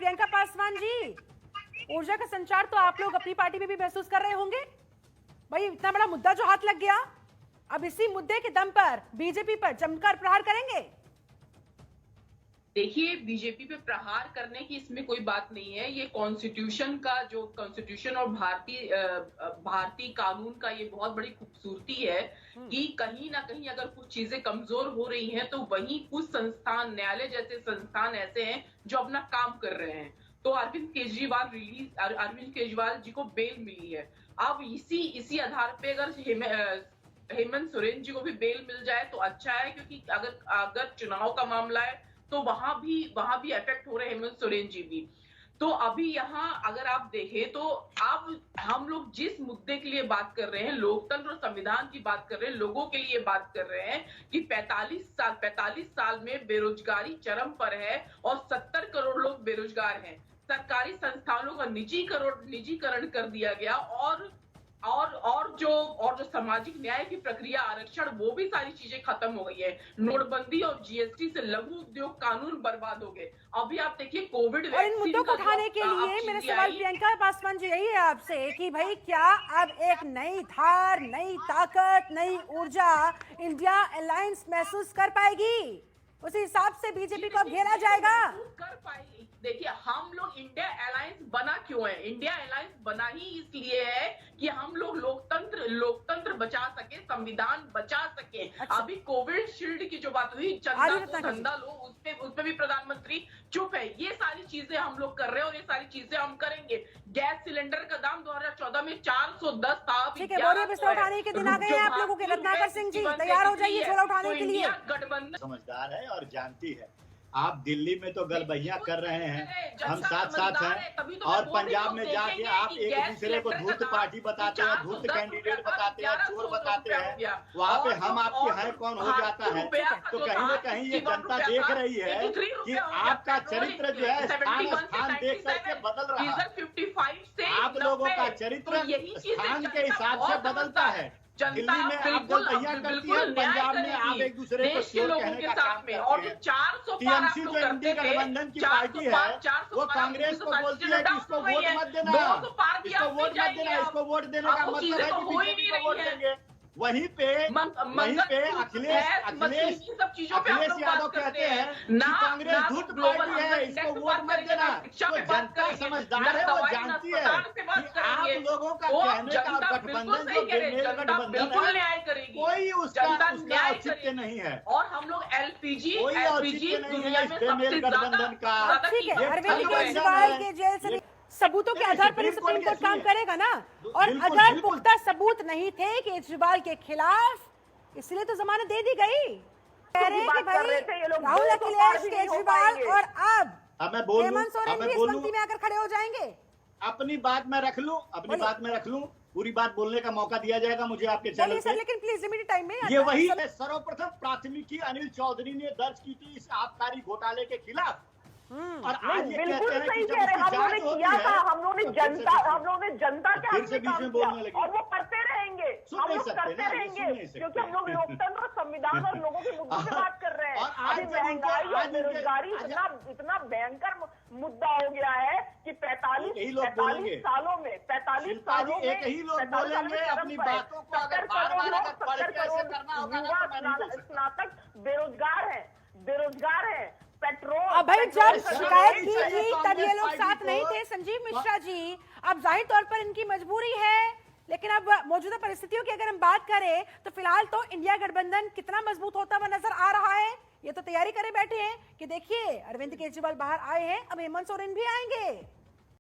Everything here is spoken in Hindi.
प्रियंका पासवान जी, ऊर्जा का संचार तो आप लोग अपनी पार्टी में भी महसूस कर रहे होंगे। भाई इतना बड़ा मुद्दा जो हाथ लग गया, अब इसी मुद्दे के दम पर बीजेपी पर जमकर प्रहार करेंगे। देखिए, बीजेपी पे प्रहार करने की इसमें कोई बात नहीं है। ये कॉन्स्टिट्यूशन का जो कॉन्स्टिट्यूशन और भारतीय कानून का ये बहुत बड़ी खूबसूरती है कि कहीं ना कहीं अगर कुछ चीजें कमजोर हो रही हैं तो वहीं कुछ संस्थान, न्यायालय जैसे संस्थान ऐसे हैं जो अपना काम कर रहे हैं। तो अरविंद केजरीवाल जी को बेल मिली है। अब इसी आधार पे अगर हेमंत सोरेन जी को भी बेल मिल जाए तो अच्छा है, क्योंकि अगर चुनाव का मामला है तो वहां भी इफेक्ट हो रहे हैं हेमंत सोरेन जी भी। तो अभी यहाँ अगर आप देखें तो अब हम लोग जिस मुद्दे के लिए बात कर रहे हैं, लोकतंत्र और संविधान की बात कर रहे हैं, लोगों के लिए बात कर रहे हैं कि 45 साल में बेरोजगारी चरम पर है और 70 करोड़ लोग बेरोजगार हैं। सरकारी संस्थानों का निजीकरण कर दिया गया और जो सामाजिक न्याय की प्रक्रिया, आरक्षण, वो भी सारी चीजें खत्म हो गई है। नोटबंदी और जीएसटी से लघु उद्योग कानून बर्बाद हो गए। अभी आप देखिए कोविड और इन मुद्दों को उठाने के लिए मेरा सवाल प्रियंका पासवान जी यही है आपसे कि भाई क्या अब एक नई धार, नई ताकत, नई ऊर्जा इंडिया अलायंस महसूस कर पाएगी? उसी हिसाब से बीजेपी को अब घेरा जाएगा। कर पाएगी। देखिए, हम लोग इंडिया अलायंस बना क्यों है? इंडिया अलायंस बना ही इसलिए है कि हम लोग लोकतंत्र बचा सके, संविधान बचा सके। अच्छा। अभी कोविड शील्ड की जो बात हुई, चंदा को धंधा लो, उसपे भी प्रधानमंत्री चुप है। ये सारी चीजें हम लोग कर रहे हैं और ये सारी चीजें हम करेंगे। गैस सिलेंडर का दाम 2014 में 410 था। ठीक है, बोरिया बिस्तर उठाने के दिन आ गए हैं आप लोगों के। रत्नाकर सिंह जी तैयार हो जाइए झोला उठाने के लिए। गठबंधन समझदार है और जानती है। आप दिल्ली में तो गलबहियां कर रहे हैं, हम साथ हैं, और पंजाब में जाके आप एक दूसरे को धूर्त पार्टी बताते हैं, धूर्त कैंडिडेट बताते हैं, चोर बताते हैं। वहाँ पे हम आपके हैं कौन हो जाता है। तो कहीं न कहीं ये जनता देख रही है कि आपका चरित्र जो है स्थान देख करके बदल रहा है। आप लोगों का चरित्र स्थान के हिसाब से बदलता है। दिल्ली में आप गलतियां करती है, पंजाब में आप एक दूसरे को चोर कहने का काम करते हैं। टीएमसी जो इंडी गठबंधन की पार्टी है, वो कांग्रेस को बोलती है कि इसको वोट मत देना, इसको वोट मत देना, इसको वोट देने का मतलब है कि बीजेपी को वोट देंगे। वहीं पे अखिलेश यादव कहते हैं कि कांग्रेस धूर्त पार्टी है, इसको वोट मत देना। तो जनता समझदार है, वो जानती है कि आप लोगों का कहने का गठबंधन जो बेमेल गठबंधन है, कोई उसका औचित्य नहीं है। और हम लोग एलपीजी कोई औचित्य नहीं है इस बेमेल गठबंधन का। ठीक है, अरविंद केजरीवाल के जेल से सबूतों के आधार पर सुप्रीम कोर्ट काम करेगा ना। और अगर पुख्ता सबूत नहीं थे केजरीवाल के खिलाफ, इसलिए तो जमानत दे दी गई। कह रहे हैं कि भाई राहुल, अखिलेश, केजरीवाल और अब हेमंत सोरेन भी इस पंक्ति में आकर खड़े हो जाएंगे। अपनी बात मैं रख लूं, पूरी बात बोलने का मौका दिया जाएगा मुझे आपके चैनल पे। लेकिन प्लीज लिमिटेड टाइम में। ये वही सर्वप्रथम प्राथमिकी अनिल चौधरी ने दर्ज की थी इस आबकारी घोटाले के खिलाफ। और आज ये कहते हैं कि जब उसकी जांच होती है, हम लोगों ने जनता के फिर से बीच में बोलने लगे, और वो करते रहेंगे, हम लोग करते रहेंगे, क्योंकि हम लोग लोकतंत्र, संविधान और लोगों के मुद्दों पे बात कर रहे हैं। अभी महंगाई और बेरोजगारी इतना भयंकर मुद्दा हो गया है कि 45 सालों में एक ही लोग बोलेंगे अपनी बातों को। अगर स्नातक बेरोजगार है। पेट्रोल, अब भाई जब शिकायत की थी तब ये लोग साथ नहीं थे संजीव मिश्रा जी। अब जाहिर तौर पर इनकी मजबूरी है, लेकिन अब मौजूदा परिस्थितियों की अगर हम बात करें तो फिलहाल तो इंडिया गठबंधन कितना मजबूत होता हुआ नजर आ रहा है। ये तो तैयारी करे बैठे हैं कि देखिए अरविंद केजरीवाल बाहर आए हैं, अब हेमंत सोरेन भी आएंगे।